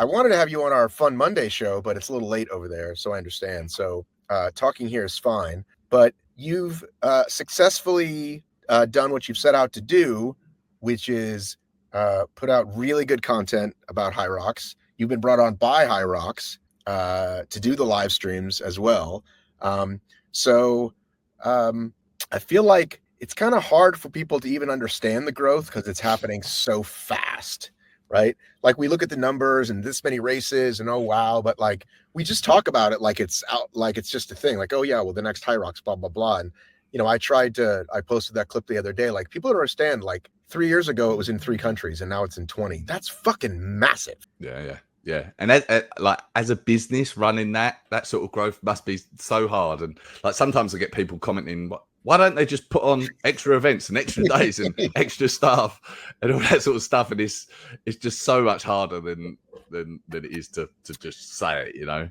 I wanted to have you on our Fun Monday show, but it's a little late over there, so I understand. So talking here is fine. But you've successfully done what you've set out to do, which is put out really good content about HYROX. You've been brought on by HYROX to do the live streams as well. So I feel like it's kind of hard for people to even understand the growth because it's happening so fast, right? Like we look at the numbers and this many races and oh wow, but like we just talk about it like it's out, like it's just a thing. Like, oh yeah, well the next HYROX, blah blah blah. And I posted that clip the other day. Like people don't understand. Like 3 years ago it was in 3 countries and now it's in 20. That's fucking massive. Yeah. And as a business running that sort of growth must be so hard. And like sometimes I get people commenting, why don't they just put on extra events and extra days and extra staff and all that sort of stuff? And it's just so much harder than it is to just say it,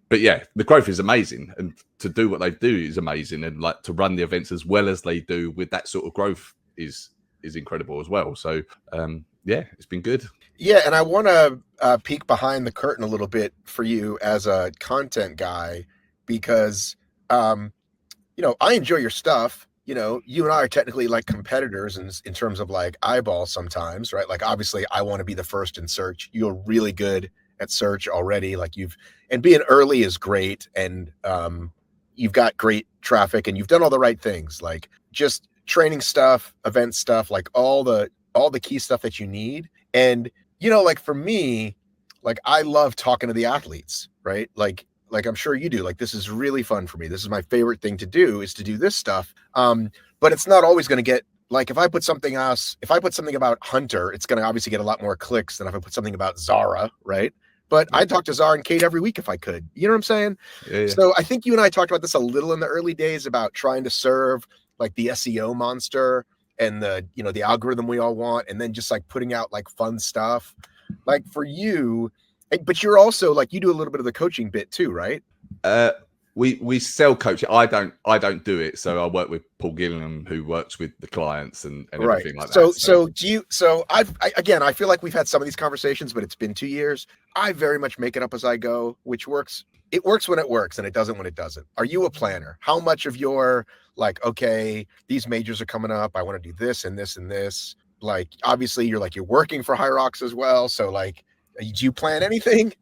But yeah, the growth is amazing, and to do what they do is amazing, and like to run the events as well as they do with that sort of growth is incredible as well. So yeah, it's been good. Yeah, and I want to peek behind the curtain a little bit for you as a content guy, because I enjoy your stuff. You and I are technically like competitors in terms of like eyeballs sometimes, right? Like obviously I want to be the first in search. You're really good at search already. Like and being early is great. And you've got great traffic and you've done all the right things, like just training stuff, event stuff, like all the key stuff that you need. And, like for me, like I love talking to the athletes, right? Like I'm sure you do. Like, this is really fun for me. This is my favorite thing to do, is to do this stuff. But it's not always going to get, like, if I put something about Hunter, it's going to obviously get a lot more clicks than if I put something about Zara, right? But I talk to Zara and Kate every week if I could. You know what I'm saying? Yeah. So I think you and I talked about this a little in the early days about trying to serve like the SEO monster and the algorithm we all want, and then just like putting out like fun stuff. Like for you, but you're also like, you do a little bit of the coaching bit too, right? We sell coaching. I don't do it. So I work with Paul Gillingham, who works with the clients and everything like that. I feel like we've had some of these conversations, but it's been 2 years. I very much make it up as I go, which works. It works when it works and it doesn't when it doesn't. Are you a planner? How much of your like, okay, these majors are coming up, I want to do this and this and this. Like, obviously you're working for HYROX as well. So like, do you plan anything?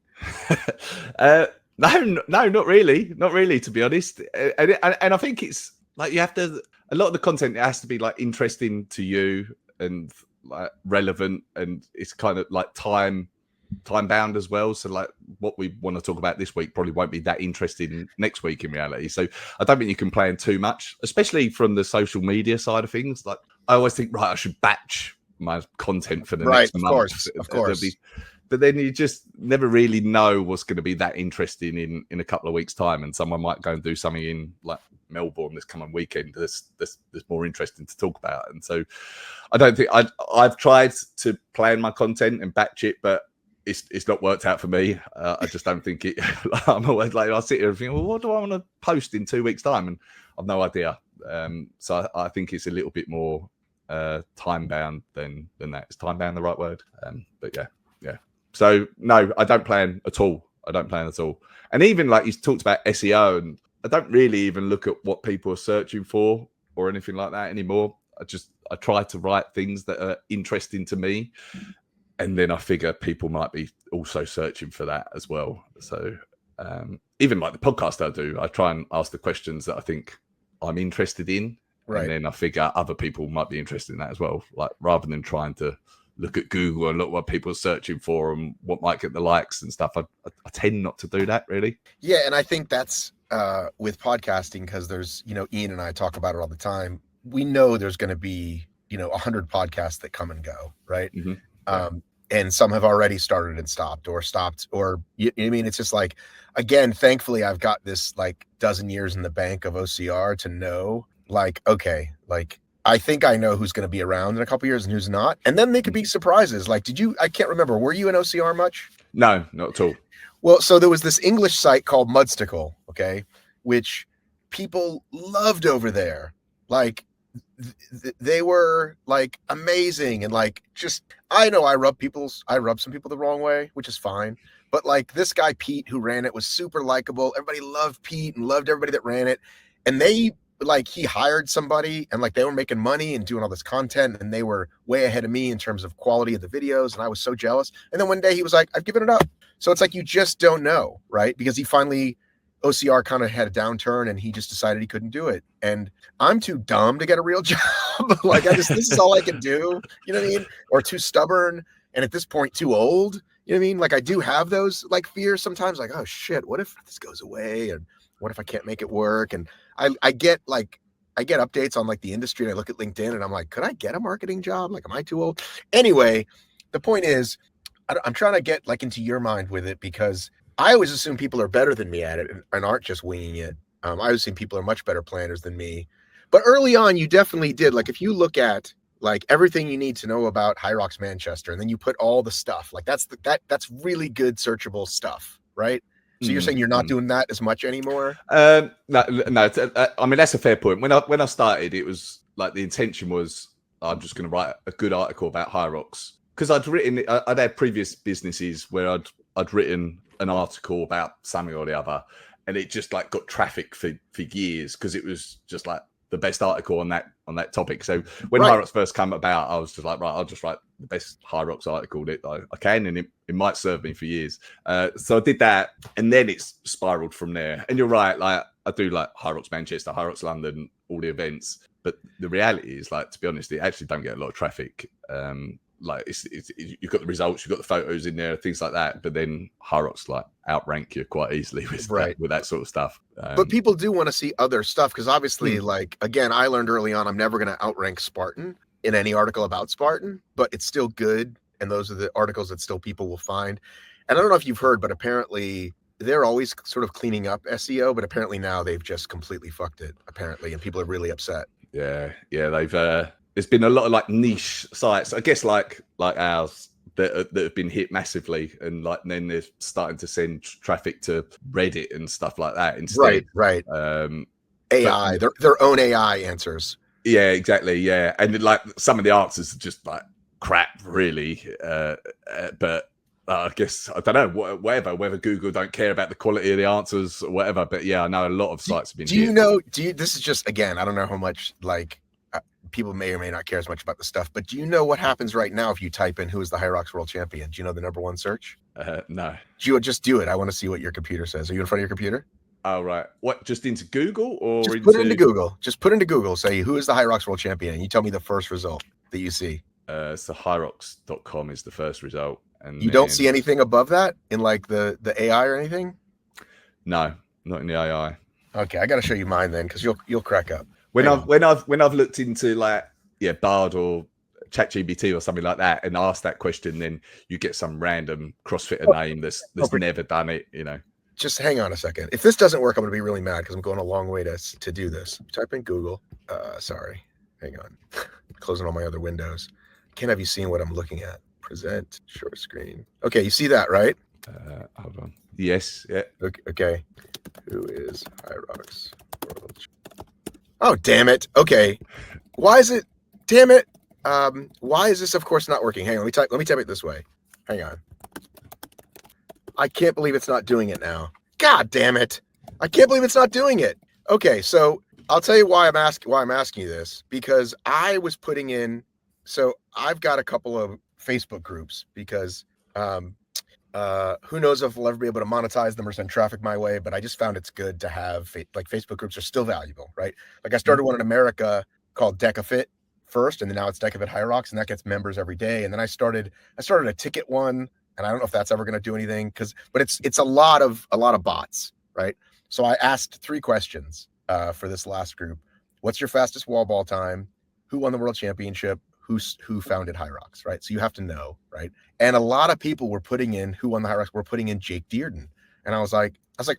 No, not really, to be honest. And I think it's like you have to, a lot of the content, it has to be like interesting to you and like relevant, and it's kind of like time bound as well. So like what we want to talk about this week probably won't be that interesting next week in reality. So I don't think you can plan too much, especially from the social media side of things. Like I always think, right, I should batch my content for the next month. Of course. But then you just never really know what's going to be that interesting in a couple of weeks' time. And someone might go and do something in like Melbourne this coming weekend that's more interesting to talk about. And so I don't think I've tried to plan my content and batch it, but it's not worked out for me. I just don't think it. I'm always like, I sit here and think, well, what do I want to post in 2 weeks' time? And I've no idea. So I think it's a little bit more time bound than that. Is time bound the right word? But yeah. So no, I don't plan at all. And even like you talked about SEO, and I don't really even look at what people are searching for or anything like that anymore. I try to write things that are interesting to me. And then I figure people might be also searching for that as well. So even like the podcast I do, I try and ask the questions that I think I'm interested in. Right. And then I figure other people might be interested in that as well. Like rather than trying to look at Google and look what people are searching for and what might get the likes and stuff. I tend not to do that really. Yeah. And I think that's with podcasting, because there's, Ian and I talk about it all the time. We know there's going to be, 100 podcasts that come and go. Right. Mm-hmm. And some have already started and stopped, or I mean, it's just like, again, thankfully I've got this like dozen years in the bank of OCR to know like, okay, like I think I know who's going to be around in a couple of years and who's not. And then they could be surprises. Like, I can't remember. Were you in OCR much? No, not at all. Well, so there was this English site called Mudstickle, okay, which people loved over there. Like they were like amazing, and like just I know I rub some people the wrong way, which is fine. But like this guy Pete who ran it was super likable. Everybody loved Pete and loved everybody that ran it. And they like he hired somebody and like they were making money and doing all this content and they were way ahead of me in terms of quality of the videos, and I was so jealous. And then one day he was like, I've given it up. So it's like you just don't know, right? Because he finally OCR kind of had a downturn and he just decided he couldn't do it. And I'm too dumb to get a real job. Like this is all I can do. You know what I mean? Or too stubborn. And at this point, too old. You know what I mean? Like I do have those like fears sometimes, like, oh shit, what if this goes away? And what if I can't make it work? And I get updates on like the industry and I look at LinkedIn and I'm like, could I get a marketing job? Like, am I too old? Anyway, the point is, I'm trying to get like into your mind with it because I always assume people are better than me at it and aren't just winging it. I always think people are much better planners than me. But early on, you definitely did. Like if you look at like everything you need to know about HYROX Manchester, and then you put all the stuff like that's really good searchable stuff, right? So you're saying you're not doing that as much anymore? No. I mean, that's a fair point. When I started, it was like the intention was I'm just going to write a good article about HYROX because I'd had previous businesses where I'd written an article about something or the other, and it just like got traffic for years because it was just like the best article on that topic. So when HYROX first came about, I was just like, right, I'll just write the best HYROX article that I can, and it might serve me for years. So I did that, and then it's spiraled from there. And you're right, like I do like HYROX Manchester, HYROX London, all the events. But the reality is, like, to be honest, it actually don't get a lot of traffic. Like it's you've got the results, you've got the photos in there, things like that. But then HYROX like outrank you quite easily with that sort of stuff. But people do want to see other stuff because obviously, like again, I learned early on I'm never going to outrank Spartan in any article about Spartan, but it's still good, and those are the articles that still people will find. And I don't know if you've heard, but apparently they're always sort of cleaning up SEO, but apparently now they've just completely fucked it. Apparently, and people are really upset. Yeah, they've. There's been a lot of like niche sites, I guess, like ours that have been hit massively, and like then they're starting to send traffic to Reddit and stuff like that instead. Right. AI, their own AI answers. Yeah, exactly. Yeah, and like some of the answers are just like crap, really. But I guess I don't know whether Google don't care about the quality of the answers or whatever. But yeah, I know a lot of sites have been. This is just again, I don't know how much like. People may or may not care as much about the stuff, but do you know what happens right now if you type in who is the HYROX world champion? Do you know the number one search? No. Just do it. I want to see what your computer says. Are you in front of your computer? Oh, right. What, just into Google or just put it into Google? Just put into Google, say who is the HYROX world champion, and you tell me the first result that you see. So HYROX.com is the first result. And you don't see anything above that in like the AI or anything? No, not in the AI. Okay, I got to show you mine then because you'll crack up. When I've looked into like Bard or ChatGPT or something like that and asked that question, then you get some random CrossFitter name that's never done it, you know. Just hang on a second. If this doesn't work, I'm gonna be really mad because I'm going a long way to do this. Type in Google. Sorry, hang on. Closing all my other windows. Can't have you seen what I'm looking at? Present short screen. Okay, you see that, right? Hold on. Yes. Yeah. Okay. Who is HYROX world? Oh, damn it. Okay. Why is it? Damn it. Why is this, of course, not working? Hang on. Let me type it this way. Hang on. I can't believe it's not doing it now. God damn it. I can't believe it's not doing it. Okay. So I'll tell you why I'm asking you this, because I was putting in, so I've got a couple of Facebook groups because, who knows if we'll ever be able to monetize them or send traffic my way, but I just found it's good to have like Facebook groups are still valuable, right? Like I started one in America called DecaFit first, and then now it's DecaFit HYROX, and that gets members every day. And then I started a ticket one, and I don't know if that's ever going to do anything but it's a lot of bots, right? So I asked 3 questions for this last group. What's your fastest wall ball time? Who won the world championship? Who founded HYROX, right? So you have to know, right? And a lot of people were putting in who won the HYROX, were putting in Jake Dearden. And I was like,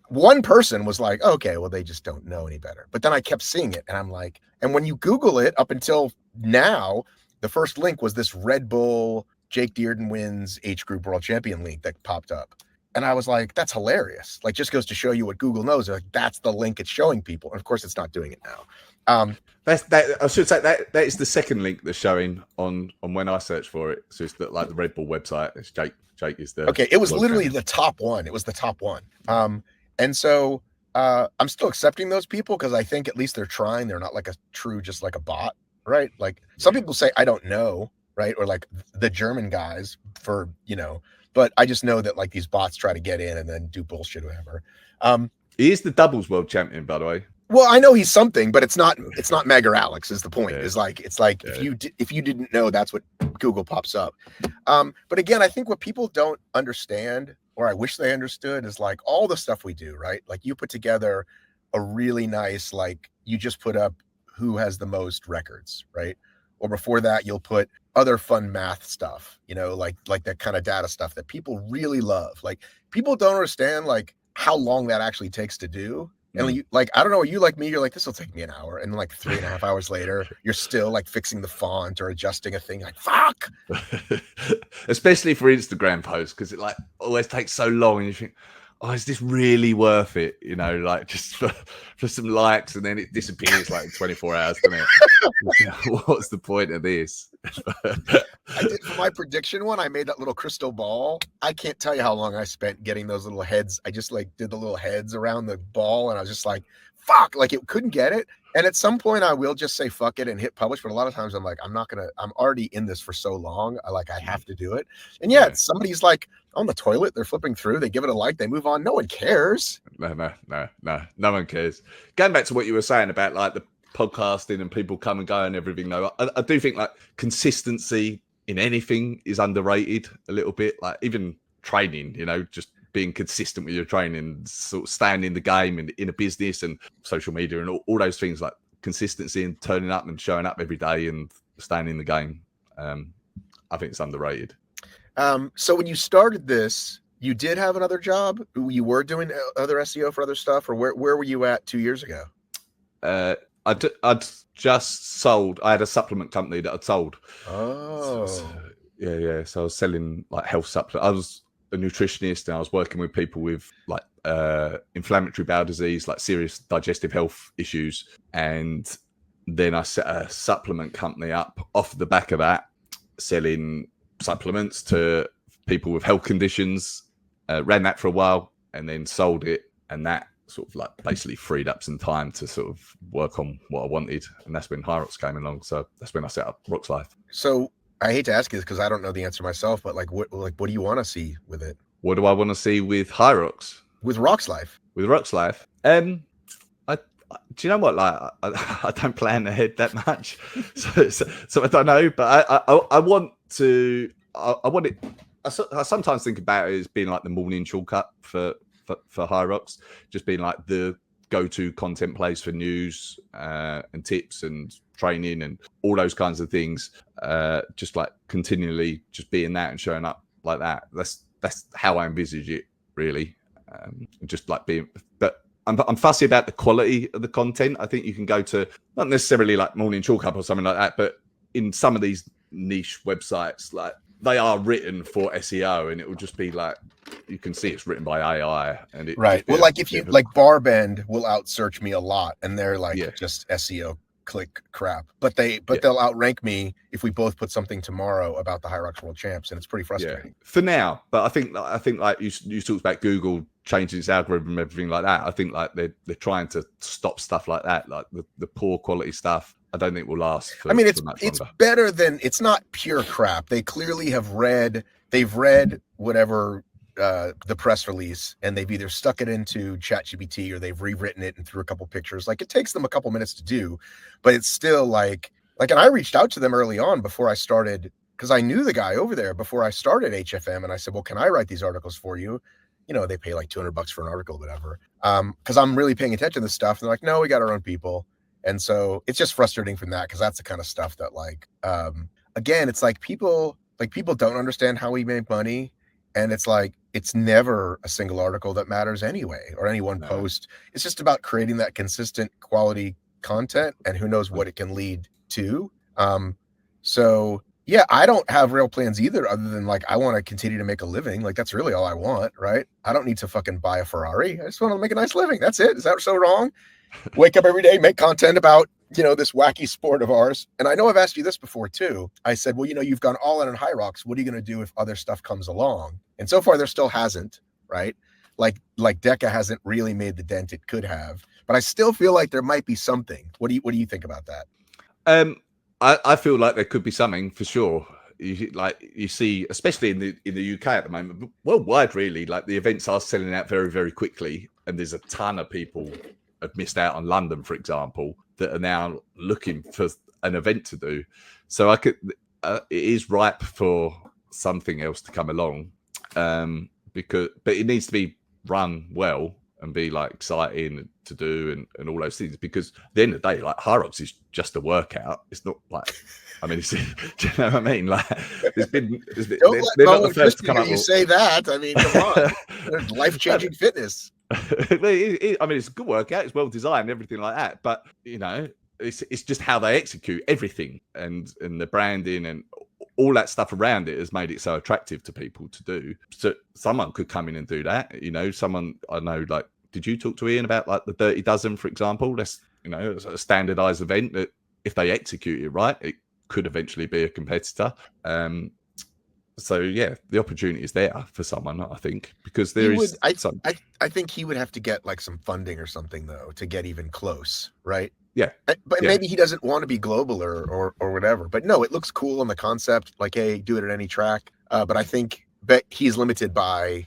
one person was like, okay, well, they just don't know any better. But then I kept seeing it, and I'm like, and when you Google it up until now, the first link was this Red Bull Jake Dearden wins H Group World Champion link that popped up. And I was like, that's hilarious. Like, just goes to show you what Google knows. Like, that's the link it's showing people. And of course, it's not doing it now. That's that. I should say that is the second link that's showing on when I search for it. So it's like the Red Bull website. It's Jake. Jake is the Okay, it was world literally champion. the top one. It was the top one. And so I'm still accepting those people because I think at least they're trying. They're not like a true, just like a bot, right? Like some people say, I don't know, right? Or like the German guys for, but I just know that like these bots try to get in and then do bullshit or whatever. He is the doubles world champion, by the way. Well, I know he's something, but it's not Magger Alex is the point. Yeah. It's like if you didn't know, that's what Google pops up. But again, I think what people don't understand, or I wish they understood, is like all the stuff we do, right? Like you put together a really nice, like you just put up who has the most records, right? Or before that, you'll put other fun math stuff, like that kind of data stuff that people really love. Like people don't understand like how long that actually takes to do. And you, like, I don't know, you like me, you're like, this will take me an hour. And like 3.5 hours later, you're still like fixing the font or adjusting a thing. Like, fuck. Especially for Instagram posts, because it like always takes so long. And you think, oh, is this really worth it? Like just for some likes, and then it disappears like in 24 hours, doesn't it? What's the point of this? I did for my prediction one. I made that little crystal ball. I can't tell you how long I spent getting those little heads. I just like did the little heads around the ball, and I was just like, fuck, like it couldn't get it. And at some point I will just say fuck it and hit publish. But a lot of times I'm like, I'm already in this for so long. I have to do it. And yeah, somebody's like on the toilet, they're flipping through, they give it a like, they move on. No one cares. No one cares. Going back to what you were saying about like the podcasting and people come and go and everything, though, I do think like consistency in anything is underrated a little bit. Like even training, just being consistent with your training, sort of staying in the game and in a business and social media and all those things, like consistency and turning up and showing up every day and staying in the game. I think it's underrated. So when you started this, you did have another job? You were doing other SEO for other stuff, or where were you at 2 years ago? I'd just sold. I had a supplement company that I'd sold. Oh, yeah. So I was selling like health supplements. I was a nutritionist, and I was working with people with like inflammatory bowel disease, like serious digestive health issues. And then I set a supplement company up off the back of that, selling supplements to people with health conditions. Ran that for a while and then sold it, and that sort of like basically freed up some time to sort of work on what I wanted. And that's when HYROX came along. So that's when I set up RoxLyfe. So I hate to ask you this because I don't know the answer myself, but what do you want to see with it? What do I want to see with HYROX? With RoxLyfe? With RoxLyfe? Do you know what? Like, I don't plan ahead that much, so I don't know. But I want to. I want it. I sometimes think about it as being like the morning shortcut for HYROX, just being like the go-to content place for news and tips and training and all those kinds of things. Just like continually just being that and showing up like that. That's how I envisage it, really. Just like being, but I'm fussy about the quality of the content. I think you can go to not necessarily like Morning Chalk Up or something like that, but in some of these niche websites, like they are written for SEO, and it will just be like you can see it's written by AI. And it right. Well, like if you like Barbend will outsearch me a lot, and they're like just SEO click crap, but they'll outrank me if we both put something tomorrow about the HYROX World Champs, and it's pretty frustrating for now. But I think like you talked about Google changing its algorithm and everything like that. I think like they're trying to stop stuff like that, like the poor quality stuff. I don't think will last. I mean, it's better than, it's not pure crap. They clearly they've read whatever the press release, and they've either stuck it into ChatGPT or they've rewritten it and threw a couple pictures. Like it takes them a couple minutes to do, but it's still like, and I reached out to them early on before I started, because I knew the guy over there before I started HFM, and I said, well, can I write these articles for you? They pay like $200 for an article, whatever. Because I'm really paying attention to this stuff. And they're like, no, we got our own people. And so it's just frustrating from that, because that's the kind of stuff that like, again, it's like people don't understand how we make money. And it's like, it's never a single article that matters anyway, or any one post. It's just about creating that consistent quality content, and who knows what it can lead to. So yeah, I don't have real plans either, other than like, I want to continue to make a living. Like that's really all I want, right? I don't need to fucking buy a Ferrari. I just want to make a nice living. That's it. Is that so wrong? Wake up every day, make content about this wacky sport of ours. And I know I've asked you this before too. I said, well, you've gone all in on HYROX. What are you going to do if other stuff comes along? And so far, there still hasn't, right? Like DECA hasn't really made the dent it could have. But I still feel like there might be something. What do you think about that? I feel like there could be something for sure. You see, especially in the UK at the moment, worldwide, really, like the events are selling out very, very quickly, and there's a ton of people have missed out on London, for example, that are now looking for an event to do. So it is ripe for something else to come along, but it needs to be run well and be like exciting to do and all those things, because at the end of the day, like HYROX is just a workout. It's not like, I mean, do you know what I mean? Like, they're not the first to come up. You say that. I mean, come on, life-changing fitness. I mean, it's a good workout. It's well designed, everything like that. But it's just how they execute everything, and the branding and all that stuff around it has made it so attractive to people to do. So someone could come in and do that. Someone I know, like, did you talk to Ian about like the Dirty Dozen, for example? That's a standardized event that if they execute it right, it could eventually be a competitor. So yeah, the opportunity is there for someone, I think, because there is. I think he would have to get like some funding or something though to get even close, right? Yeah, but maybe he doesn't want to be global or whatever. But no, it looks cool on the concept. Like, hey, do it at any track. But I think he's limited by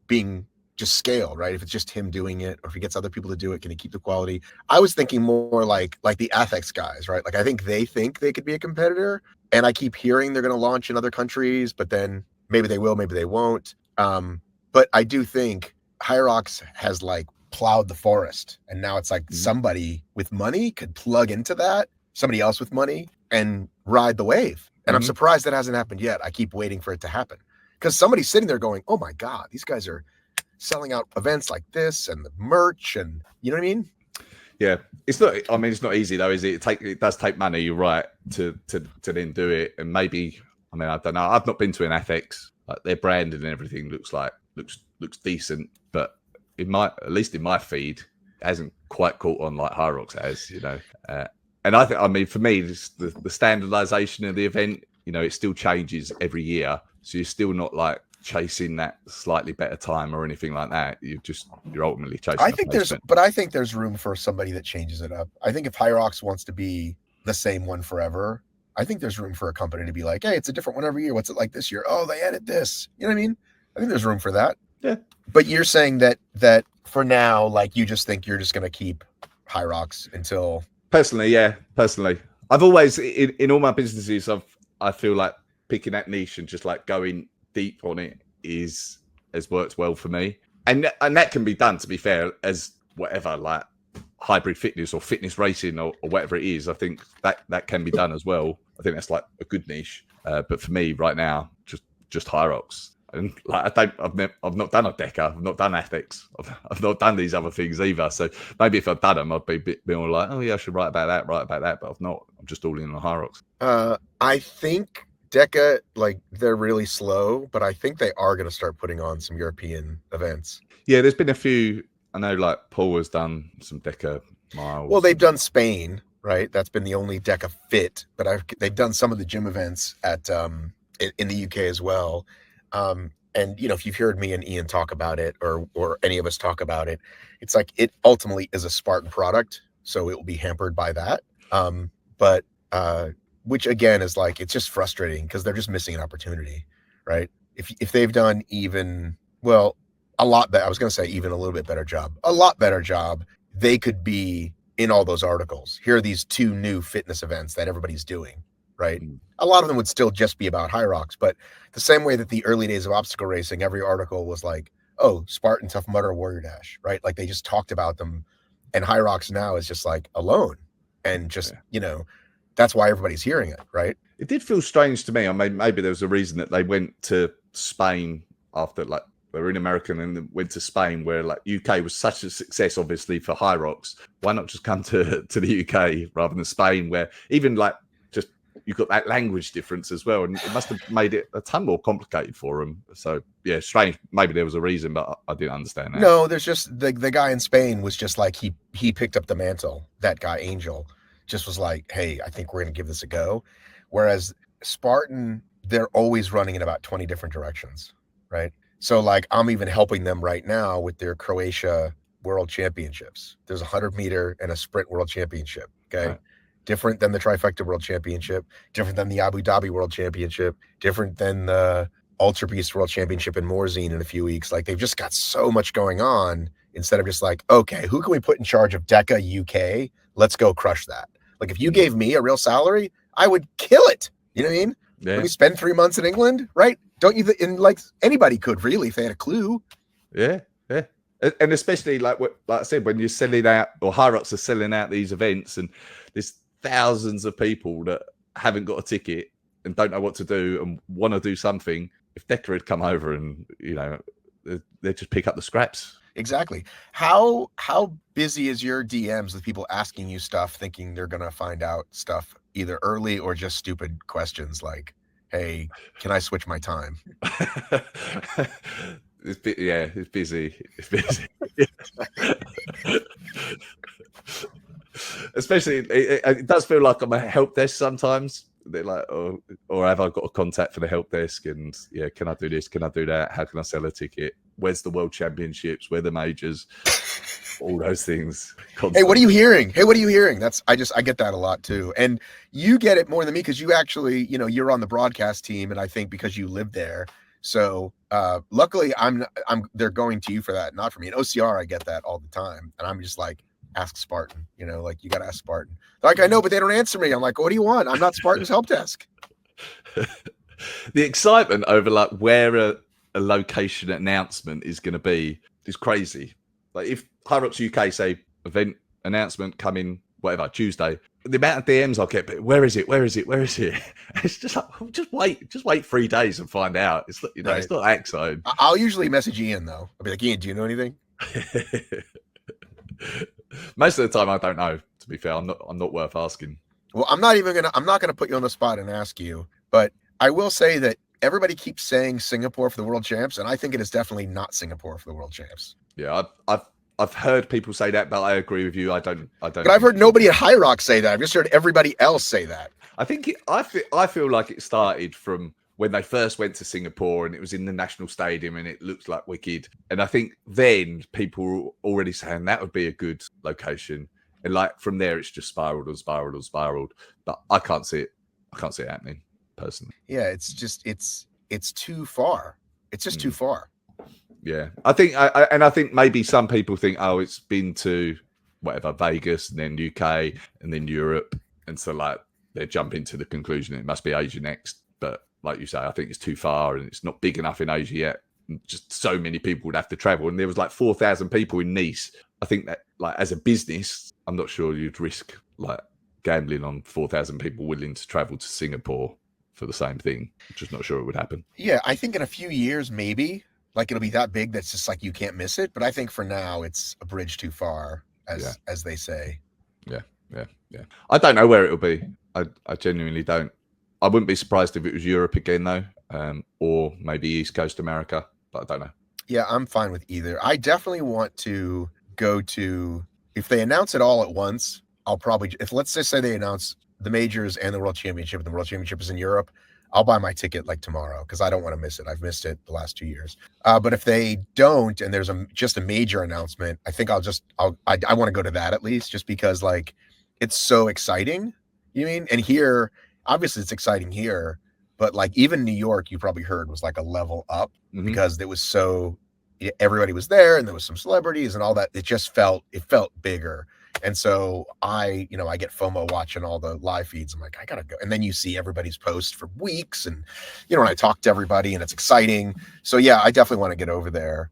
being just scale, right? If it's just him doing it, or if he gets other people to do it, can he keep the quality? I was thinking more like the Athex guys, right? Like, I think they could be a competitor, and I keep hearing they're going to launch in other countries, but then maybe they will, maybe they won't. But I do think HYROX has like plowed the forest, and now it's like somebody with money could plug into that, somebody else with money, and ride the wave. And I'm surprised that hasn't happened yet. I keep waiting for it to happen, because somebody's sitting there going, oh my God, these guys are selling out events like this and the merch, and you know what I mean? Yeah, it's not. I mean, it's not easy though, is it? It does take money. You're right to then do it, and maybe. I mean, I don't know. I've not been to an Athex. Like, their branding and everything looks decent, but at least in my feed, it hasn't quite caught on like HYROX has. And I mean, for me, the standardization of the event, it still changes every year, so you're still not like chasing that slightly better time or anything like that. You're ultimately chasing. I think there's room for somebody that changes it up. I think if HYROX wants to be the same one forever, I think there's room for a company to be like, hey, it's a different one every year. What's it like this year? Oh, they added this. You know what I mean? I think there's room for that. Yeah. But you're saying that for now, like, you just think you're just going to keep HYROX until. Personally, I've always in all my businesses, I feel like picking that niche and just like going deep on it has worked well for me, and that can be done, to be fair, as whatever, like hybrid fitness or fitness racing or whatever it is. I think that can be done as well. I think that's like a good niche, but for me right now, just HYROX. And like, I've not done a DECA, I've not done Athex, I've not done these other things either. So maybe if I'd done them, I'd be a bit more like, oh yeah, I should write about that. But I've not. I'm just all in on HYROX. I think DECA, like, they're really slow, but I think they are going to start putting on some European events. Yeah, there's been a few. I know, like, Paul has done some DECA miles. Well, they've done Spain, right? That's been the only DECA fit, but they've done some of the gym events at in the UK as well. And if you've heard me and Ian talk about it, or any of us talk about it, it's like it ultimately is a Spartan product, so it will be hampered by that. But which again is like, it's just frustrating because they're just missing an opportunity, right? If they've done even, well, a lot better, I was going to say even a little bit better job, they could be in all those articles. Here are these 2 new fitness events that everybody's doing, right? A lot of them would still just be about HYROX, but the same way that the early days of obstacle racing, every article was like, oh, Spartan, Tough Mudder, Warrior Dash, right? Like, they just talked about them, and HYROX now is just like alone, and just, that's why everybody's hearing it, right? It did feel strange to me. I mean, maybe there was a reason that they went to Spain after, like, they were in America and then went to Spain, where like UK was such a success, obviously, for HYROX. Why not just come to the UK rather than Spain, where even like just you've got that language difference as well, and it must have made it a ton more complicated for them. So yeah, strange. Maybe there was a reason, but I didn't understand that. No, there's just the guy in Spain was just like he picked up the mantle. That guy Angel. just was like, hey, I think we're going to give this a go. Whereas Spartan, they're always running in about 20 different directions, right? So like I'm even helping them right now with their Croatia World Championships. There's a 100-meter and a sprint World Championship, okay? Right. Different than the Trifecta World Championship, different than the Abu Dhabi World Championship, different than the Ultra Beast World Championship in Morzine in a few weeks. Like they've just got so much going on instead of just like, okay, who can we put in charge of DECA UK? Let's go crush that. Like if you gave me a real salary, I would kill it. You know what I mean? Yeah. Let me spend 3 months in England, right? Don't you? And like anybody could really, if they had a clue. Yeah, yeah. And especially like I said, when you're selling out, or HYROX are selling out these events, and there's thousands of people that haven't got a ticket and don't know what to do and want to do something. If DECA had come over and they just pick up the scraps. Exactly. How busy is your DMs with people asking you stuff, thinking they're gonna find out stuff either early or just stupid questions like, "Hey, can I switch my time?" It's busy. It's busy. Especially, it does feel like I'm a help desk sometimes. They're like, or have I got a contact for the help desk? And yeah, can I do this? Can I do that? How can I sell a ticket? Where's the World Championships? Where are the majors? All those things. Hey, what are you hearing? Hey, what are you hearing? I get that a lot too. And you get it more than me because you actually, you're on the broadcast team, and I think because you live there. So luckily they're going to you for that, not for me. In OCR, I get that all the time. And I'm just like, ask Spartan, like you got to ask Spartan. They're like, I know, but they don't answer me. I'm like, what do you want? I'm not Spartan's help desk. The excitement over like where a location announcement is going to be is crazy. Like if HYROX UK say event announcement coming whatever Tuesday, the amount of DMs I'll get, but where is it? Where is it? Where is it? It's just like, just wait 3 days and find out. It's right. It's not Axo. I'll usually message Ian though. I'll be like, Ian, do you know anything? Most of the time I don't know, to be fair. I'm not worth asking. Well, I'm not gonna put you on the spot and ask you, but I will say that everybody keeps saying Singapore for the world champs, and I think it is definitely not Singapore for the world champs. Yeah, I've heard people say that, but I agree with you. I don't. But I've heard nobody at HYROX say that. I've just heard everybody else say that. I think I feel like it started from when they first went to Singapore and it was in the National Stadium and it looked like wicked. And I think then people were already saying that would be a good location. And like from there, it's just spiraled and spiraled and spiraled. But I can't see it. I can't see it happening personally. Yeah, it's just it's too far. It's just too far. Yeah, I think maybe some people think, oh, it's been to whatever Vegas and then UK and then Europe, and so like they're jumping to the conclusion it must be Asia next. But like you say, I think it's too far and it's not big enough in Asia yet. Just so many people would have to travel, and there was like 4,000 people in Nice. I think that like as a business, I'm not sure you'd risk like gambling on 4,000 people willing to travel to Singapore for the same thing. I'm just not sure it would happen. Yeah, I think in a few years maybe. Like it'll be that big that's just like you can't miss it. But I think for now it's a bridge too far, as they say. Yeah. I don't know where it'll be. I genuinely don't. I wouldn't be surprised if it was Europe again though, or maybe East Coast America, but I don't know. Yeah, I'm fine with either. I definitely want to go to, if they announce it all at once, I'll probably, if let's just say they announce the majors and the World Championship, and the World Championship is in Europe, I'll buy my ticket like tomorrow because I don't want to miss it. I've missed it the last 2 years. But if they don't, and there's just a major announcement, I think I want to go to that at least, just because like it's so exciting. You mean? And here, obviously, it's exciting here, but like even New York, you probably heard was like a level up because it was so everybody was there and there was some celebrities and all that. It felt bigger. And so I get FOMO watching all the live feeds. I'm like, I gotta go. And then you see everybody's posts for weeks, and and I talk to everybody, and it's exciting. So yeah, I definitely want to get over there.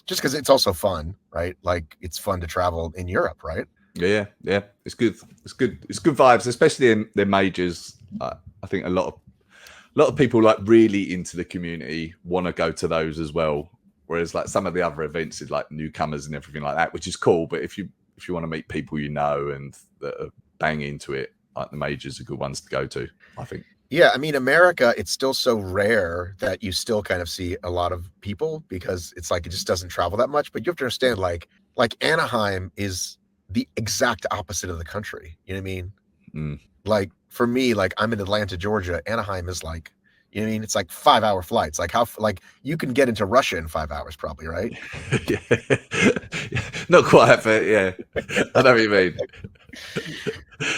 Just because it's also fun, right? Like it's fun to travel in Europe, right? Yeah. It's good. It's good vibes, especially in their majors. I think a lot of people like really into the community want to go to those as well. Whereas like some of the other events is like newcomers and everything like that, which is cool. But if you want to meet people and that are bang into it, like the majors are good ones to go to, I think. Yeah, I mean, America, it's still so rare that you still kind of see a lot of people because it's like it just doesn't travel that much. But you have to understand, like Anaheim is the exact opposite of the country. You know what I mean? Mm. Like for me, like I'm in Atlanta, Georgia. Anaheim is like, you know what I mean? It's like 5-hour flights. Like like you can get into Russia in 5 hours probably, right? Yeah. Not quite, but yeah, I know what you mean.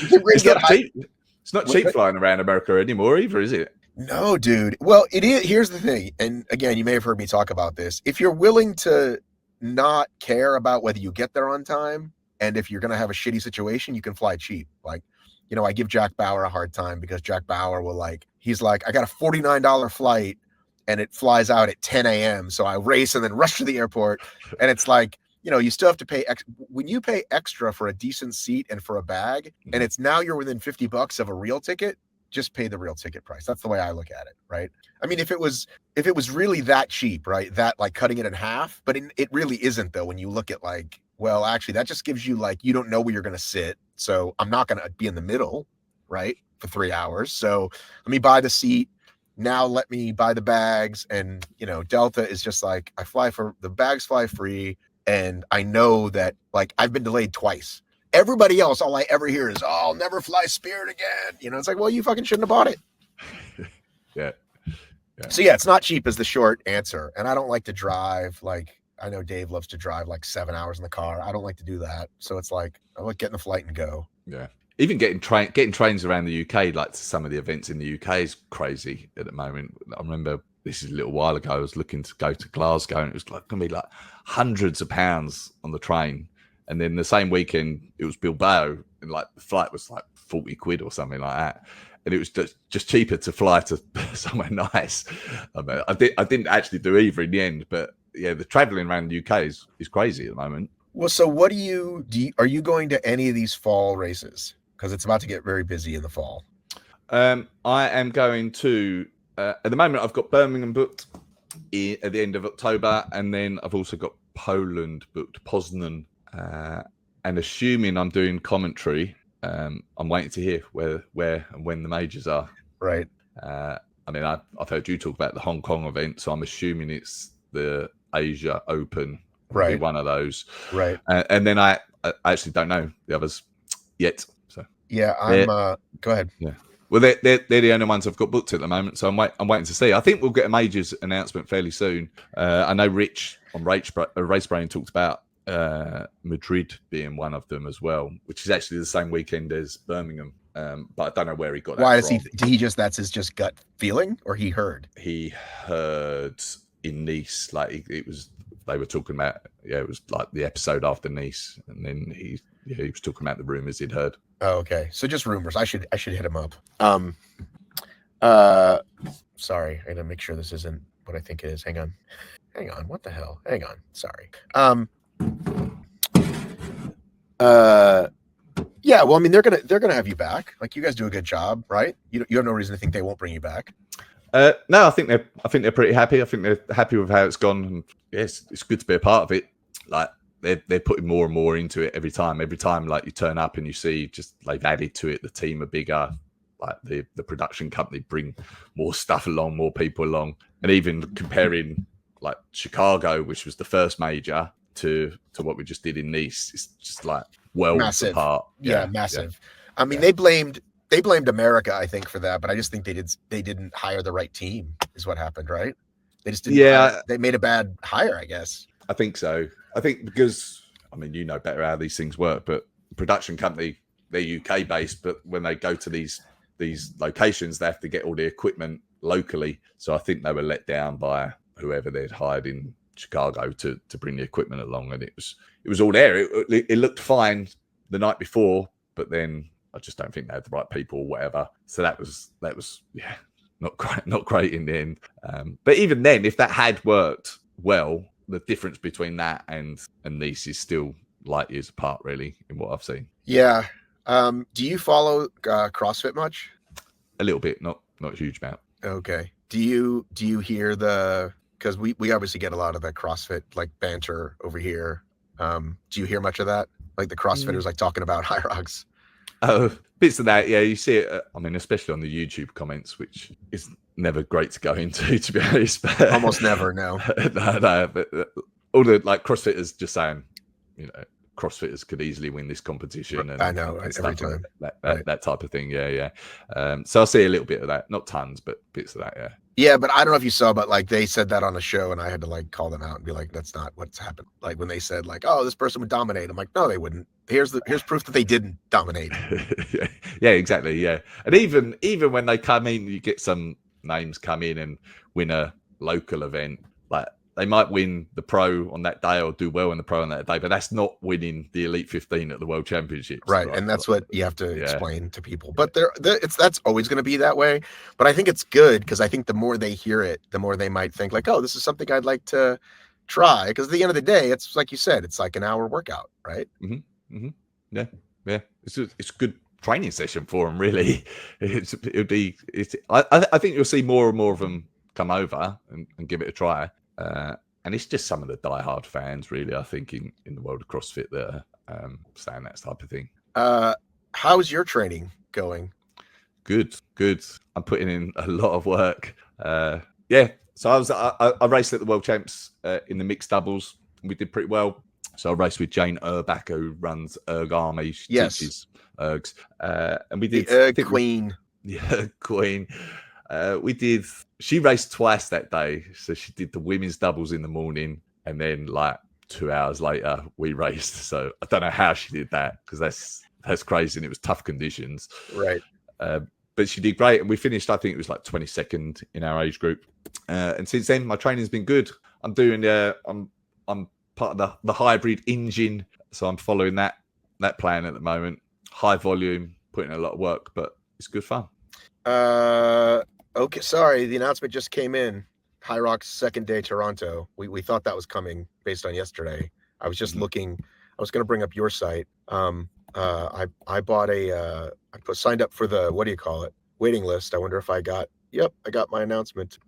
You can really It's get not high. cheap. It's not cheap flying around America anymore either, is it? No, dude. Well, it is. Here's the thing. And again, you may have heard me talk about this. If you're willing to not care about whether you get there on time, and if you're going to have a shitty situation, you can fly cheap. Like, you know, I give Jack Bauer a hard time because Jack Bauer will he's like, I got a $49 flight and it flies out at 10 a.m. So I race and then rush to the airport. And it's like, you know, you still have to pay when you pay extra for a decent seat and for a bag, and it's now you're within $50 of a real ticket. Just pay the real ticket price. That's the way I look at it, right? I mean, if it was really that cheap, right? That like cutting it in half, but it really isn't though. When you look at like, well, actually, that just gives you like you don't know where you're going to sit, so I'm not going to be in the middle, right, for 3 hours. So let me buy the seat. Now let me buy the bags, and you know, Delta is just like the bags fly free, and I know that like I've been delayed twice. Everybody else, all I ever hear is, "Oh, I'll never fly Spirit again." You know, it's like, well, you fucking shouldn't have bought it. Yeah. So yeah, it's not cheap is the short answer. And I don't like to drive. Like I know Dave loves to drive like 7 hours in the car. I don't like to do that. So it's like I like getting the flight and go. Yeah. Even getting trains around the UK, like to some of the events in the UK, is crazy at the moment. I remember this is a little while ago. I was looking to go to Glasgow, and it was like going to be like hundreds of pounds on the train. And then the same weekend, it was Bilbao, and like the flight was like 40 quid or something like that. And it was just cheaper to fly to somewhere nice. I mean, I didn't actually do either in the end, but yeah, the traveling around the UK is crazy at the moment. Well, so what are you going to any of these fall races? Because it's about to get very busy in the fall. I am going to, at the moment, I've got Birmingham booked at the end of October, and then I've also got Poland booked, Poznan. And assuming I'm doing commentary, I'm waiting to hear where and when the majors are. Right. I mean, I've heard you talk about the Hong Kong event, so I'm assuming it's the Asia Open, right? One of those, right? And then I actually don't know the others yet. So yeah, I'm. Go ahead. Yeah. Well, they're the only ones I've got booked at the moment, so I'm waiting to see. I think we'll get a majors announcement fairly soon. I know Rich on Race Brain talked about Madrid being one of them as well, which is actually the same weekend as Birmingham. But I don't know where he got that. Why is that's his just gut feeling, or he heard? He heard in Nice, like they were talking about, it was like the episode after Nice, and then he was talking about the rumors he'd heard. Oh, okay. So just rumors. I should hit him up. Sorry, I gotta make sure this isn't what I think it is. Hang on. What the hell? Hang on. Sorry. Yeah, well, I mean, they're gonna have you back. Like, you guys do a good job, right? You have no reason to think they won't bring you back. No, I think they're pretty happy. I think they're happy with how it's gone, and yes, it's good to be a part of it. Like they're putting more and more into it every time. Every time, like you turn up and you see just they've added to it. The team are bigger. Like the production company bring more stuff along, more people along, and even comparing like Chicago, which was the first major, to what we just did in Nice, it's just like worlds apart. Yeah, massive. Yeah. I mean, they blamed America, I think, for that, but I just think they didn't hire the right team. Is what happened, right? They just didn't. Yeah, they made a bad hire, I guess. I think so. I think because I mean, you know better how these things work, but the production company, they're UK based, but when they go to these locations, they have to get all the equipment locally. So I think they were let down by whoever they'd hired in Chicago to bring the equipment along, and it was all there. It looked fine the night before, but then I just don't think they had the right people or whatever. So that was yeah, not great in the end. But even then, if that had worked well, the difference between that and Nice is still light years apart, really, in what I've seen. Yeah. Do you follow CrossFit much? A little bit, not a huge amount. Okay. Do you hear because we obviously get a lot of the CrossFit like banter over here. Do you hear much of that? Like the CrossFitters like talking about HYROX? Oh, bits of that, yeah. You see it. I mean, especially on the YouTube comments, which is never great to go into, to be honest. Almost never, no. No. But all the like CrossFitters just saying, CrossFitters could easily win this competition, and I know, and every stuff time. that type of thing. Yeah. So I see a little bit of that, not tons, but bits of that. Yeah. Yeah, but I don't know if you saw, but like they said that on a show, and I had to like call them out and be like, "That's not what's happened." Like when they said like, "Oh, this person would dominate," I'm like, "No, they wouldn't." Here's proof that they didn't dominate. Yeah, exactly. Yeah, and even when they come in, you get some names come in and win a local event. Like they might win the pro on that day or do well in the pro on that day, but that's not winning the Elite 15 at the World Championships. Right. And that's what you have to Yeah. explain to people. But that's always going to be that way. But I think it's good because I think the more they hear it, the more they might think like, oh, this is something I'd like to try. Because at the end of the day, it's like you said, it's like an hour workout, right? Yeah. It's a good training session for them, really. I think you'll see more and more of them come over and give it a try. And it's just some of the diehard fans, really, I think, in the world of CrossFit that are saying that type of thing. How's your training going? Good. I'm putting in a lot of work. Yeah. So I raced at the World Champs in the mixed doubles. We did pretty well. So I raced with Jane Urbach, who runs Erg Army. She teaches ergs. And we did... The Erg Queen. Yeah, Queen. She raced twice that day. So she did the women's doubles in the morning, and then like 2 hours later we raced. So I don't know how she did that, because that's crazy, and it was tough conditions. Right. But she did great, and we finished, I think it was like 22nd in our age group. And since then my training's been good. I'm doing I'm part of the hybrid engine, so I'm following that plan at the moment. High volume, putting in a lot of work, but it's good fun. Okay, sorry, the announcement just came in. HYROX second day Toronto. We thought that was coming based on yesterday. I was just looking. I was going to bring up your site. I bought signed up for the, what do you call it, waiting list. I wonder if I got my announcement.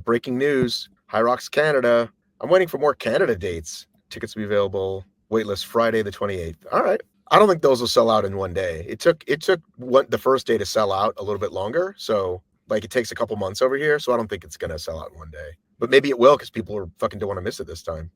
Breaking news: HYROX Canada. I'm waiting for more Canada dates. Tickets will be available. Waitlist Friday the 28th. All right. I don't think those will sell out in one day. It took the first day to sell out a little bit longer. So like it takes a couple months over here. So I don't think it's going to sell out in one day. But maybe it will, because people are fucking don't want to miss it this time.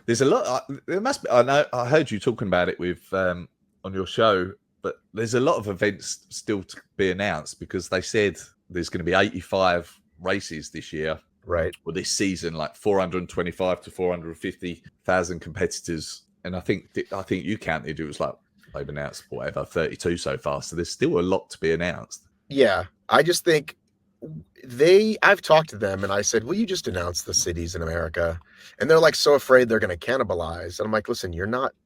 There's a lot. There must be. I know. I heard you talking about it with on your show, but there's a lot of events still to be announced, because they said there's going to be 85 races this year. Right. Or this season, like 425 to 450,000 competitors. And I think you counted, it was like they've announced whatever 32 so far. So there's still a lot to be announced. Yeah, I just think I've talked to them and I said, will you just announce the cities in America? And they're like so afraid they're going to cannibalize. And I'm like, listen,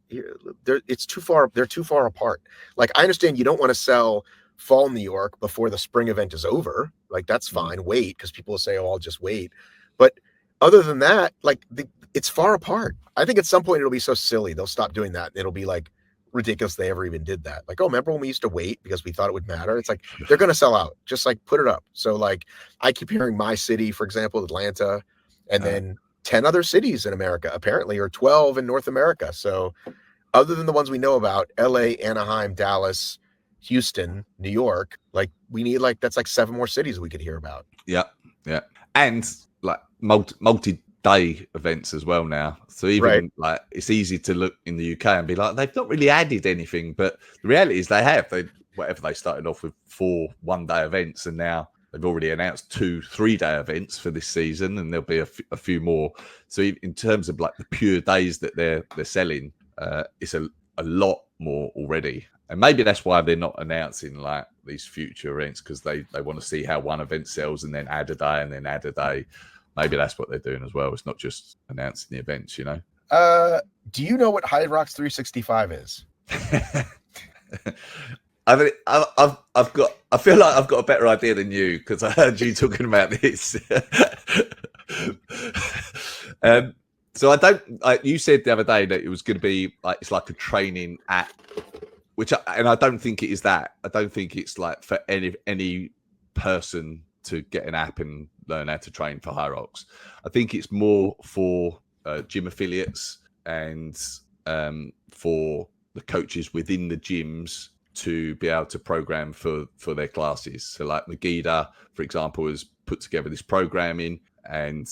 it's too far. They're too far apart. Like, I understand you don't want to sell fall New York before the spring event is over. Like, that's fine. Wait, because people will say, oh, I'll just wait. But other than that, like it's far apart. I think at some point it'll be so silly. They'll stop doing that. It'll be like ridiculous they ever even did that. Like, oh, remember when we used to wait because we thought it would matter? It's like, they're going to sell out. Just like put it up. So like I keep hearing my city, for example, Atlanta, and then 10 other cities in America, apparently, or 12 in North America. So other than the ones we know about, LA, Anaheim, Dallas, Houston, New York, like we need that's like 7 more cities we could hear about. Yeah. And like multi-day events as well now. So even like it's easy to look in the UK and be like, they've not really added anything, but the reality is they have. They started off with 4 one-day events, and now they've already announced 2 3-day events for this season, and there'll be a few more. So in terms of like the pure days that they're selling, it's a lot more already. And maybe that's why they're not announcing like these future events, because they want to see how one event sells and then add a day and then add a day. Maybe that's what they're doing as well. It's not just announcing the events, you know. Do you know what HYROX 365 is? I feel like I've got a better idea than you, because I heard you talking about this. So I don't. You said the other day that it was going to be like it's like a training app, and I don't think it is that. I don't think it's like for any person to get an app and learn how to train for HYROX. I think it's more for gym affiliates and for the coaches within the gyms to be able to program for their classes. So like Megiddo, for example, has put together this programming, and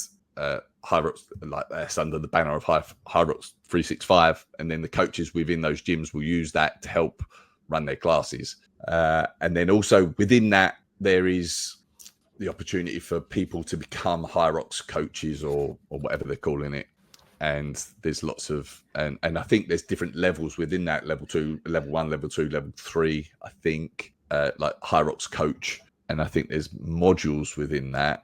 HYROX, like that's under the banner of HYROX 365, and then the coaches within those gyms will use that to help run their classes. And then also within that, there is the opportunity for people to become HYROX coaches or whatever they're calling it. And there's lots of, and I think there's different levels within that: level 2, level 1, level 2, level 3. I think like HYROX coach, and I think there's modules within that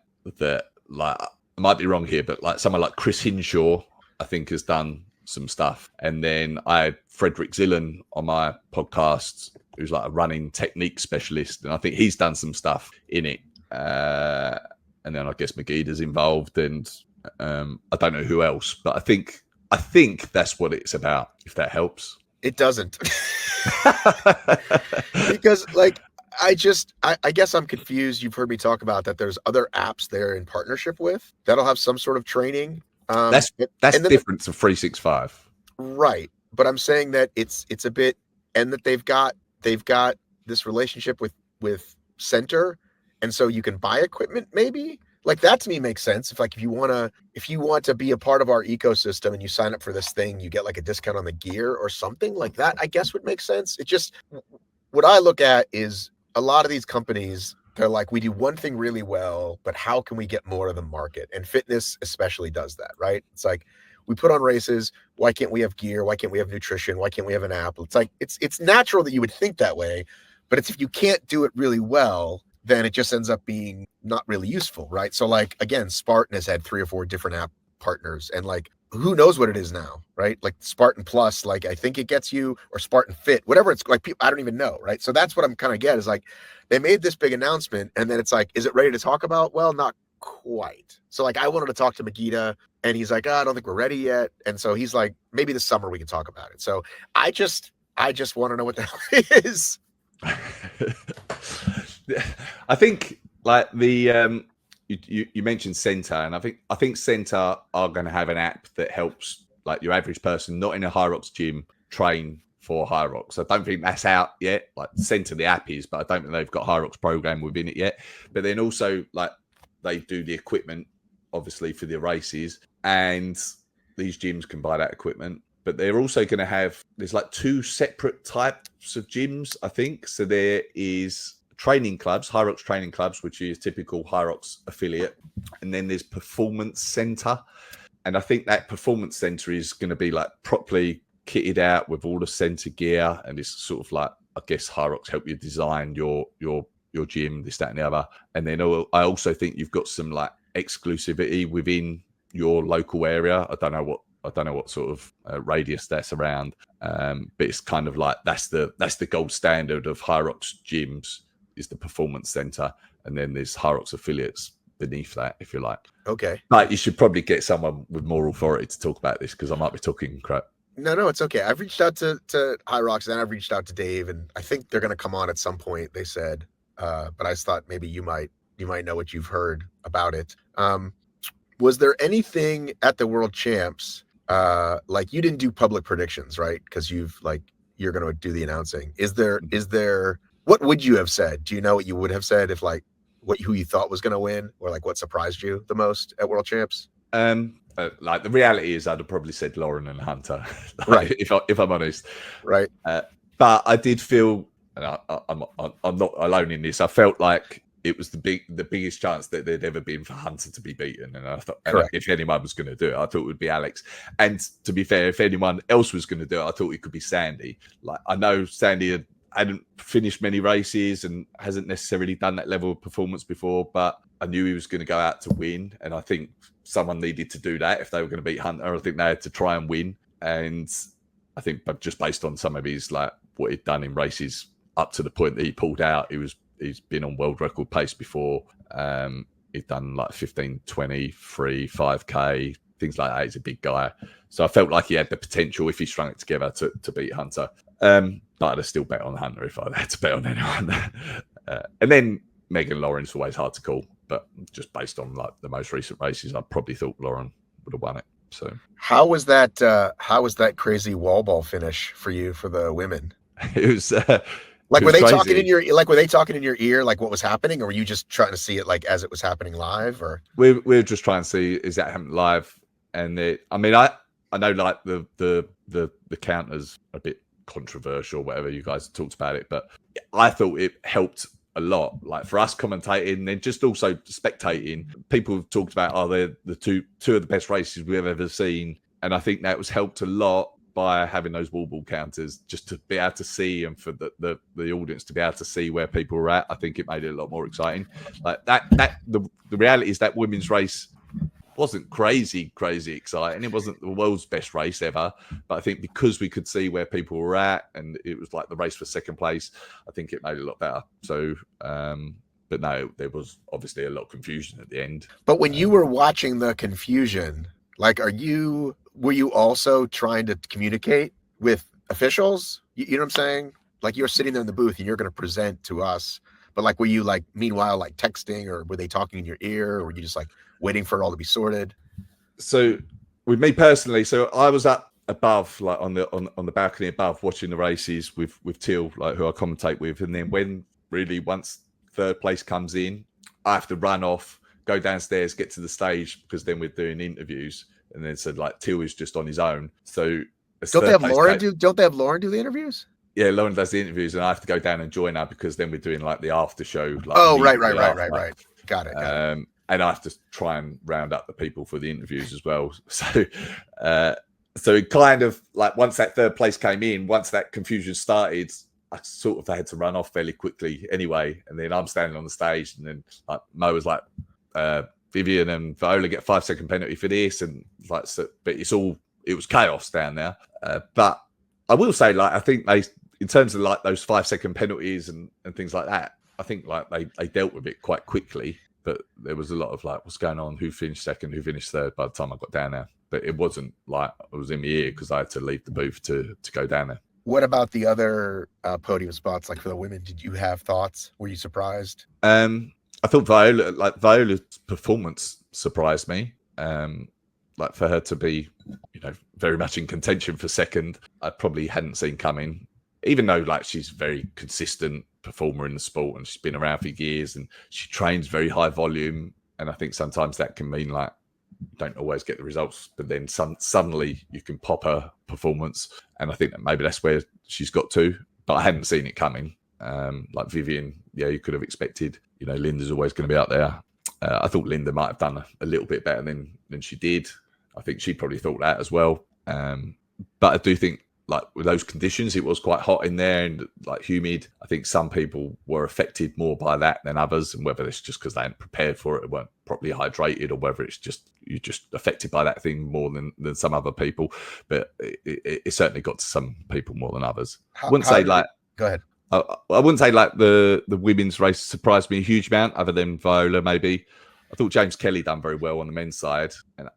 like, I might be wrong here, but like someone like Chris Hinshaw, I think, has done some stuff. And then I had Frederick Zillan on my podcast, who's like a running technique specialist, and I think he's done some stuff in it. And then I guess Megidda's involved, and I don't know who else, but I think that's what it's about, if that helps. It doesn't. Because like I guess I'm confused. You've heard me talk about that there's other apps they're in partnership with that'll have some sort of training. That's different to 365. Right. But I'm saying that it's a bit, and that they've got this relationship with Center, and so you can buy equipment maybe. Like that to me makes sense. If you want to be a part of our ecosystem and you sign up for this thing, you get like a discount on the gear or something like that, I guess would make sense. It just, what I look at is a lot of these companies, they're like, we do one thing really well, but how can we get more of the market? And fitness especially does that, right? It's like, we put on races. Why can't we have gear? Why can't we have nutrition? Why can't we have an app? It's like, it's natural that you would think that way, but it's, if you can't do it really well, then it just ends up being not really useful, right? So like, again, Spartan has had 3 or 4 different app partners, and like, who knows what it is now, right? Like Spartan Plus, like I think it gets you, or Spartan Fit, whatever it's like, I don't even know, right? So that's what I'm kind of get is like, they made this big announcement, and then it's like, is it ready to talk about? Well, not quite. So like, I wanted to talk to Megidda, and he's like, I don't think we're ready yet. And so he's like, maybe this summer we can talk about it. So I just want to know what the hell it is. I think like the you mentioned Center, and I think Center are going to have an app that helps like your average person not in a HYROX gym train for HYROX. I don't think that's out yet. Like Center, the app is, but I don't think they've got HYROX program within it yet. But then also like they do the equipment obviously for the races, and these gyms can buy that equipment. But they're also going to have, there's like 2 separate types of gyms, I think. So there is training clubs, HYROX training clubs, which is typical HYROX affiliate. And then there's Performance Center. And I think that Performance Center is going to be like properly kitted out with all the center gear. And it's sort of like, I guess HYROX help you design your gym, this, that, and the other. And then I also think you've got some like exclusivity within your local area. I don't know what sort of radius that's around, but it's kind of like that's the gold standard of HYROX gyms is the Performance Center, and then there's HYROX affiliates beneath that, if you like. Okay. But you should probably get someone with more authority to talk about this, because I might be talking crap. No, it's okay. I've reached out to HYROX, and I've reached out to Dave, and I think they're going to come on at some point, they said. But I just thought maybe you might know what you've heard about it. Was there anything at the World Champs, like you didn't do public predictions, right? Because you're going to do the announcing. Is there, what would you have said? Do you know what you would have said if like who you thought was going to win, or like what surprised you the most at World Champs? Like the reality is I'd have probably said Lauren and Hunter, like, right? If I'm honest, right. But I did feel, and I'm not alone in this, I felt like it was the biggest chance that there'd ever been for Hunter to be beaten. And I thought, if anyone was going to do it, I thought it would be Alex. And to be fair, if anyone else was going to do it, I thought it could be Sandy. Like, I know Sandy hadn't finished many races and hasn't necessarily done that level of performance before, but I knew he was going to go out to win. And I think someone needed to do that if they were going to beat Hunter. I think they had to try and win. And I think, but just based on some of his, like, what he'd done in races up to the point that he pulled out, he's been on world record pace before. He'd done like 15, 20, 3, 5K, things like that. He's a big guy. So I felt like he had the potential, if he strung it together, to beat Hunter. But I'd have still bet on Hunter if I had to bet on anyone. And then Megan Lauren's always hard to call. But just based on like the most recent races, I probably thought Lauren would have won it. So how was that crazy wall ball finish for you for the women? It was Like, It were was they talking in crazy. your ear, like what was happening, or were you just trying to see it like as it was happening live? Or We're just trying to see is that happening live, and I mean, I know like the counters a bit controversial, whatever you guys talked about it, but I thought it helped a lot. Like for us commentating, and just also spectating, people have talked about they're the two of the best races we've ever seen, and I think that was helped a lot by having those wall ball counters, just to be able to see, and for the audience to be able to see where people were at. I think it made it a lot more exciting. Like the reality is that women's race wasn't crazy exciting. It wasn't the world's best race ever, but I think because we could see where people were at, and it was like the race for second place, I think it made it a lot better. So, but no, there was obviously a lot of confusion at the end. but when you were watching the confusion, like, were you also trying to communicate with officials? You know what I'm saying? Like, you're sitting there in the booth and you're going to present to us, but like, were you like meanwhile like texting, or were they talking in your ear, or were you just like waiting for it all to be sorted? So with me personally, so I was up above, like on the balcony above, watching the races with Teal, like who I commentate with, and then when really once third place comes in, I have to run off, go downstairs, get to the stage, because then we're doing interviews, and then so like Teal is just on his own. So Don't they have Lauren do? Don't they have Lauren do the interviews? Yeah, Lauren does the interviews, and I have to go down and join her because then we're doing like the after show. Like, Oh, right. Got it. And I have to try and round up the people for the interviews as well. So it kind of like once that third place came in, once that confusion started, I sort of had to run off fairly quickly anyway. And then I'm standing on the stage, and then like Mo was like, Vivian and Viola get 5-second penalty for this, and like, so, but it was chaos down there. But I will say, like, I think they, in terms of like those 5-second penalties and things like that, I think like they dealt with it quite quickly. But there was a lot of like, what's going on? Who finished second? Who finished third? By the time I got down there, but it wasn't like I was in my ear because I had to leave the booth to go down there. What about the other podium spots? Like for the women, did you have thoughts? Were you surprised? I thought Viola's performance surprised me. Like for her to be, very much in contention for second, I probably hadn't seen coming. Even though like she's a very consistent performer in the sport and she's been around for years and she trains very high volume, and I think sometimes that can mean like you don't always get the results, but then suddenly you can pop her performance, and I think that maybe that's where she's got to. But I hadn't seen it coming. Like Vivian, you could have expected. Linda's always going to be out there. I thought Linda might have done a little bit better than she did. I think she probably thought that as well. But I do think, like with those conditions, it was quite hot in there and like humid. I think some people were affected more by that than others, and whether it's just because they hadn't prepared for it, weren't properly hydrated, or whether it's just you're just affected by that thing more than some other people. But it certainly got to some people more than others. I wouldn't say like. Go ahead. I wouldn't say like the women's race surprised me a huge amount, other than Viola maybe. I thought James Kelly done very well on the men's side, and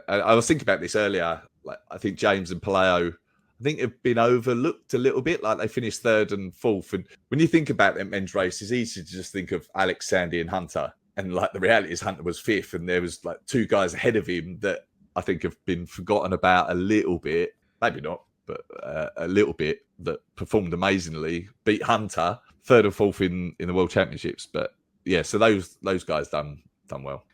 I was thinking about this earlier. Like I think James and Paleo, I think have been overlooked a little bit. Like they finished third and fourth, and when you think about that men's race, it's easy to just think of Alex, Sandy, and Hunter. And like the reality is, Hunter was fifth, and there was like two guys ahead of him that I think have been forgotten about a little bit. Maybe not, but a little bit, that performed amazingly, beat Hunter, third and fourth in the World Championships. But yeah, so those guys done well.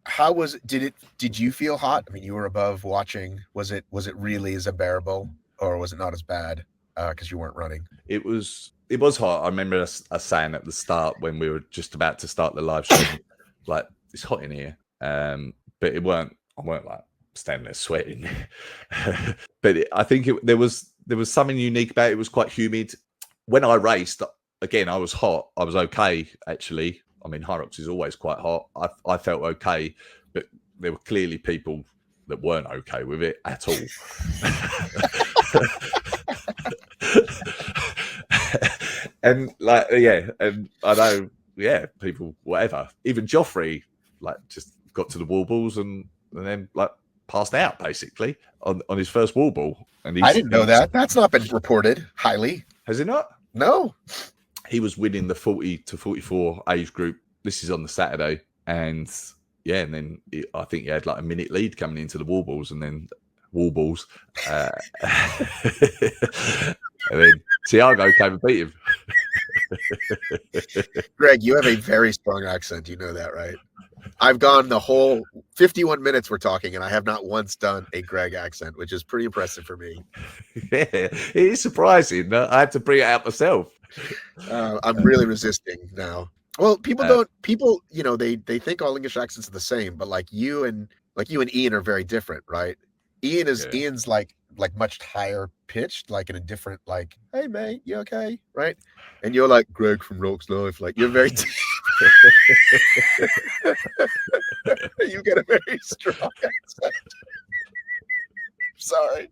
How was it? Did you feel hot? I mean, you were above watching. Was it really as unbearable, or was it not as bad because you weren't running? It was hot. I remember us saying at the start when we were just about to start the live stream, like it's hot in here. But I weren't like standing there sweating. But I think there was something unique about it. It was quite humid. When I raced, again, I was hot. I was okay, actually. I mean, HYROX is always quite hot. I felt okay, but there were clearly people that weren't okay with it at all. And like, and I know, people, whatever. Even Joffrey, like, just got to the wall balls and then like passed out basically on his first wall ball. And I didn't know that. That's not been reported highly. Has it not? No. He was winning the 40 to 44 age group. This is on the Saturday. And and then I think he had like a minute lead coming into the wall balls, and then wall balls. And then Thiago came and beat him. Greg, you have a very strong accent. You know that, right? I've gone the whole 51 minutes we're talking, and I have not once done a Greg accent, which is pretty impressive for me. Yeah, it is surprising. I had to bring it out myself. I'm really resisting now. Well, people they think all English accents are the same, but like you and Ian are very different, right? Ian's like much higher pitched, like in a different, like, hey mate, you okay? Right? And you're like Greg from RoxLyfe, like you're very you get a very strong accent. Sorry.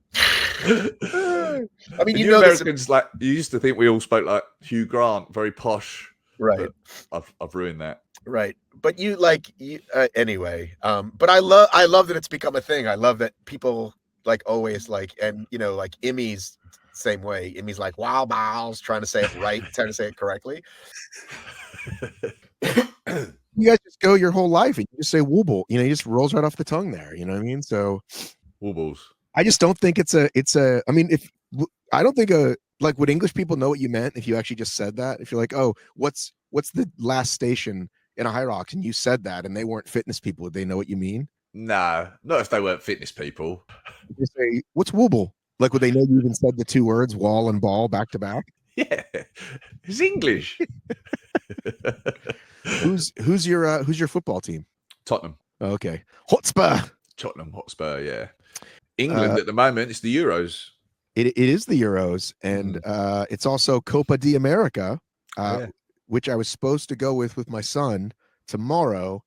I mean, you Americans, like, you used to think we all spoke like Hugh Grant, very posh, right? I've ruined that, right? But anyway. But I love that it's become a thing. I love that people like always like, and like Emmy's same way. Emmy's like wow, balls, trying to say it right, trying to say it correctly. You guys just go your whole life and you just say wooble. He just rolls right off the tongue there. You know what I mean? So woobles. I just don't think it's a. I mean, I don't think like, would English people know what you meant if you actually just said that? If you're like, oh, what's the last station in a HYROX, and you said that, and they weren't fitness people, would they know what you mean? No, not if they weren't fitness people. You say, what's wooble? Like, would they know you even said the two words wall and ball back to back? Yeah, it's English. Who's your football team? Tottenham. Okay, Hotspur. Tottenham Hotspur. Yeah. England at the moment, it's the Euros. It is the Euros, and it's also Copa de America, which I was supposed to go with my son tomorrow.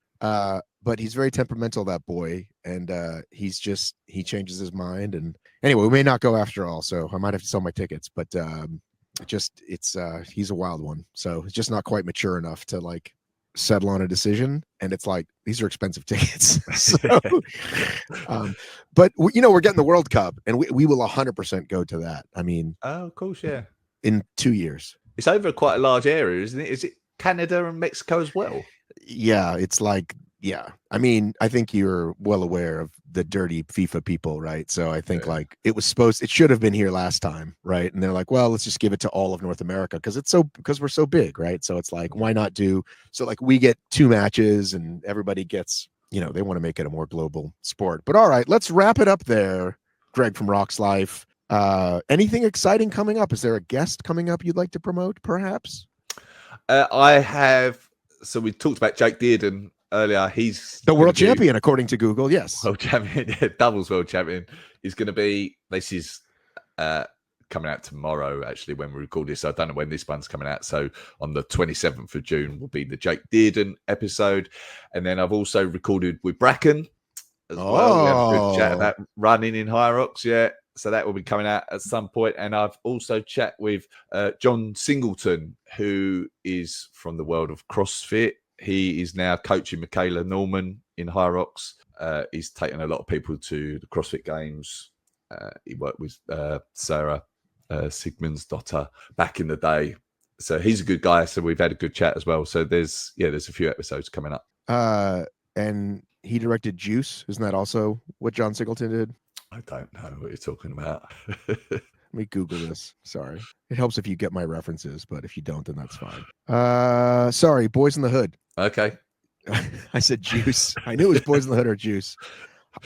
But he's very temperamental, that boy, and he changes his mind. And anyway, we may not go after all, so I might have to sell my tickets. But he's a wild one, so it's just not quite mature enough to like settle on a decision, and it's like these are expensive tickets. So, but we're getting the World Cup, and we will 100% go to that. I mean, oh, of course, yeah. In 2 years, it's over quite a large area, isn't it? Is it Canada and Mexico as well? Yeah, it's like, yeah. I mean, I think you're well aware of the dirty FIFA people, right? So I think like it should have been here last time, right? And they're like, well, let's just give it to all of North America because we're so big, right? So it's like, why not so like we get 2 matches and everybody gets, they want to make it a more global sport. But all right, let's wrap it up there. Greg from RoxLyfe. Anything exciting coming up? Is there a guest coming up you'd like to promote, perhaps? I have. So we talked about Jake Dearden earlier. He's the world champion, according to Google. Yes, world champion, doubles world champion. He's going to be. This is coming out tomorrow, actually, when we record this. So I don't know when this one's coming out. So on the 27th of June will be the Jake Dearden episode, and then I've also recorded with Bracken as well. We have a good chat about running in HYROX. Yeah. So that will be coming out at some point. And I've also chat with John Singleton, who is from the world of CrossFit. He is now coaching Michaela Norman in HYROX. He's taken a lot of people to the CrossFit Games. He worked with Sarah Sigmund's daughter back in the day. So he's a good guy. So we've had a good chat as well. So there's a few episodes coming up. And he directed Juice. Isn't that also what John Singleton did? I don't know what you're talking about. Let me Google this. Sorry. It helps if you get my references, but if you don't, then that's fine. Sorry, Boys in the Hood. Okay. I said Juice. I knew it was Boys in the Hood or Juice.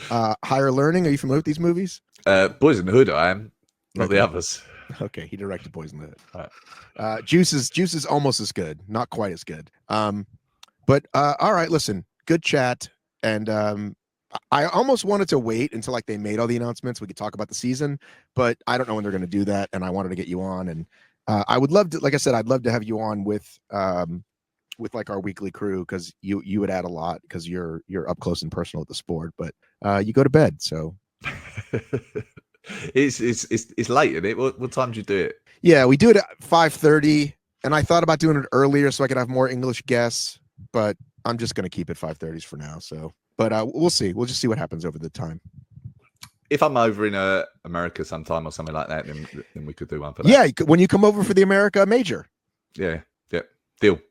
Higher Learning. Are you familiar with these movies? Boys in the Hood, I am. Not the others. Okay, he directed Boys in the Hood. All right. Juice is almost as good. Not quite as good. But all right, listen. Good chat. And I almost wanted to wait until like they made all the announcements. We could talk about the season, but I don't know when they're going to do that. And I wanted to get you on, and I would love to, like I said, I'd love to have you on with like our weekly crew, because you would add a lot because you're up close and personal with the sport. But you go to bed, so it's late, isn't it? What time do you do it? Yeah, we do it at 5:30, and I thought about doing it earlier so I could have more English guests, but I'm just going to keep it 5:30s for now. So. But we'll see. We'll just see what happens over the time. If I'm over in America sometime or something like that, then we could do one for that. Yeah, when you come over for the America Major. Yeah, deal.